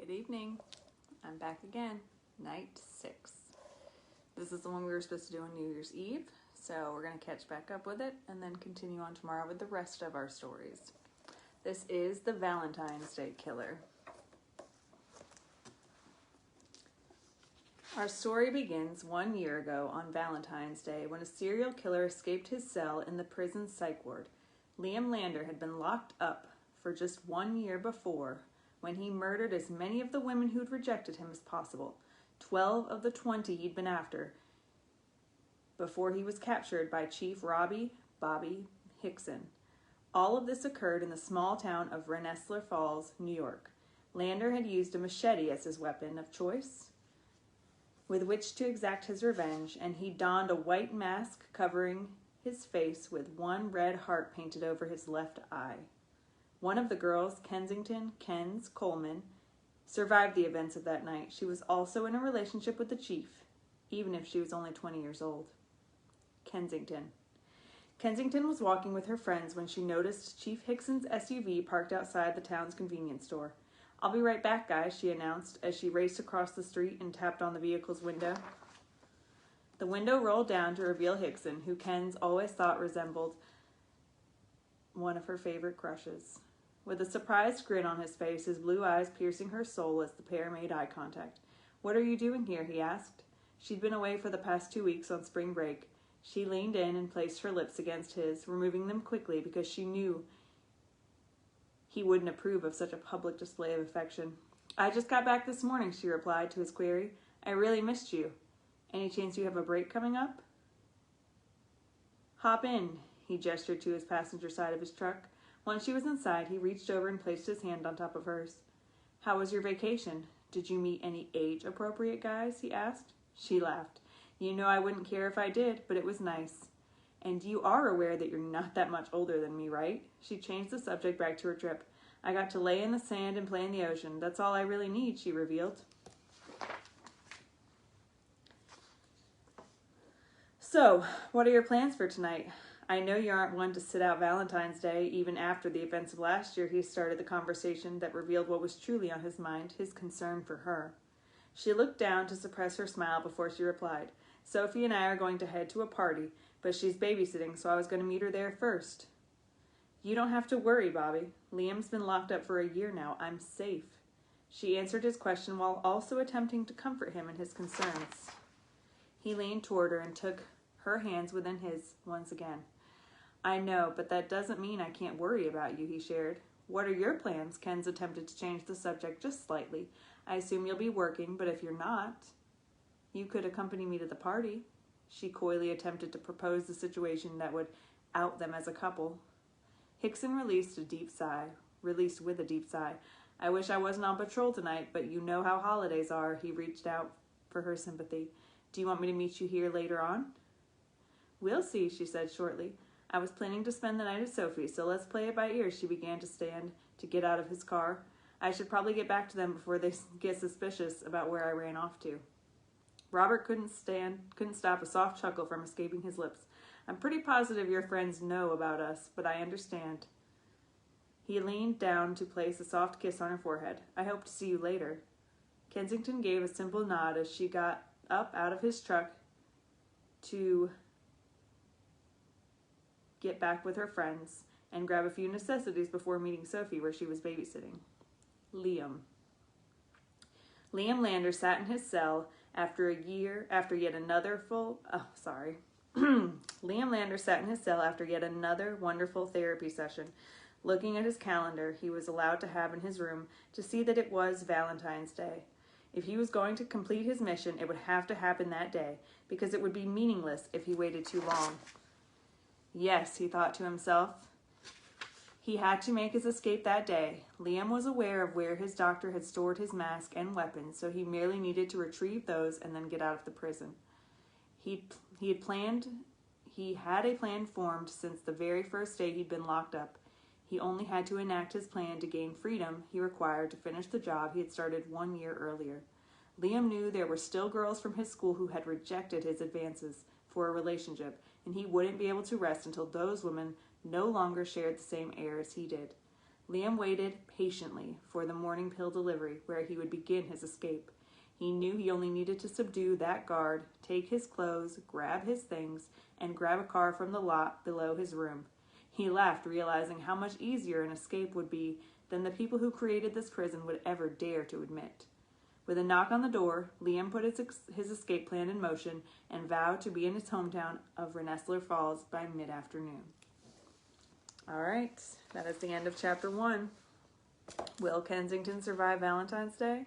Good evening. I'm back again. Night 6. This is the one we were supposed to do on New Year's Eve, so we're going to catch back up with it and then continue on tomorrow with the rest of our stories. This is the Valentine's Day Killer. Our story begins 1 year ago on Valentine's Day when a serial killer escaped his cell in the prison's psych ward. Liam Lander had been locked up for just 1 year before when he murdered as many of the women who'd rejected him as possible. 12 of the 20 he'd been after before he was captured by Chief Bobby Hickson. All of this occurred in the small town of Rensselaer Falls, New York. Lander had used a machete as his weapon of choice with which to exact his revenge, and he donned a white mask covering his face with one red heart painted over his left eye. One of the girls, Kens Coleman, survived the events of that night. She was also in a relationship with the chief, even if she was only 20 years old. Kensington was walking with her friends when she noticed Chief Hickson's SUV parked outside the town's convenience store. "I'll be right back, guys," she announced as she raced across the street and tapped on the vehicle's window. The window rolled down to reveal Hickson, who Kens always thought resembled one of her favorite crushes. With a surprised grin on his face, his blue eyes piercing her soul as the pair made eye contact. "What are you doing here?" he asked. She'd been away for the past 2 weeks on spring break. She leaned in and placed her lips against his, removing them quickly because she knew he wouldn't approve of such a public display of affection. "I just got back this morning," she replied to his query. "I really missed you. Any chance you have a break coming up?" "Hop in," he gestured to his passenger side of his truck. Once she was inside, he reached over and placed his hand on top of hers. "How was your vacation? Did you meet any age-appropriate guys?" he asked. She laughed. "You know I wouldn't care if I did, but it was nice. And you are aware that you're not that much older than me, right?" She changed the subject back to her trip. "I got to lay in the sand and play in the ocean. That's all I really need," she revealed. "So, what are your plans for tonight? I know you aren't one to sit out Valentine's Day." Even after the events of last year, he started the conversation that revealed what was truly on his mind, his concern for her. She looked down to suppress her smile before she replied. "Sophie and I are going to head to a party, but she's babysitting, so I was going to meet her there first." "You don't have to worry, Bobby. Liam's been locked up for a year now. I'm safe." She answered his question while also attempting to comfort him in his concerns. He leaned toward her and took her hands within his once again. "I know, but that doesn't mean I can't worry about you," he shared. "What are your plans?" Kens attempted to change the subject just slightly. "I assume you'll be working, but if you're not, you could accompany me to the party." She coyly attempted to propose the situation that would out them as a couple. Hickson released with a deep sigh. "I wish I wasn't on patrol tonight, but you know how holidays are." He reached out for her sympathy. "Do you want me to meet you here later on?" "We'll see," she said shortly. "I was planning to spend the night at Sophie, so let's play it by ear." She began to stand to get out of his car. "I should probably get back to them before they get suspicious about where I ran off to." Robert couldn't stop a soft chuckle from escaping his lips. "I'm pretty positive your friends know about us, but I understand." He leaned down to place a soft kiss on her forehead. "I hope to see you later." Kensington gave a simple nod as she got up out of his truck to get back with her friends and grab a few necessities before meeting Sophie where she was babysitting. Liam Lander sat in his cell Liam Lander sat in his cell after yet another wonderful therapy session, looking at his calendar he was allowed to have in his room to see that it was Valentine's Day. If he was going to complete his mission, it would have to happen that day, because it would be meaningless if he waited too long. Yes, he thought to himself, he had to make his escape that day. Liam was aware of where his doctor had stored his mask and weapons, so he merely needed to retrieve those and then get out of the prison. He had a plan formed since the very first day he'd been locked up. He only had to enact his plan to gain freedom he required to finish the job he had started 1 year earlier. Liam knew there were still girls from his school who had rejected his advances for a relationship, and he wouldn't be able to rest until those women no longer shared the same air as he did. Liam waited patiently for the morning pill delivery where he would begin his escape. He knew he only needed to subdue that guard, take his clothes, grab his things, and grab a car from the lot below his room. He laughed, realizing how much easier an escape would be than the people who created this prison would ever dare to admit. With a knock on the door, Liam put his escape plan in motion and vowed to be in his hometown of Rensselaer Falls by mid-afternoon. All right, that is the end of chapter 1. Will Kensington survive Valentine's Day?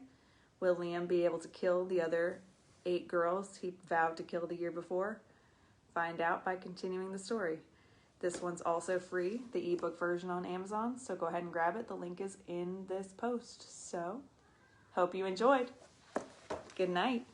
Will Liam be able to kill the other 8 girls he vowed to kill the year before? Find out by continuing the story. This one's also free, the ebook version on Amazon, so go ahead and grab it. The link is in this post. So, hope you enjoyed. Good night.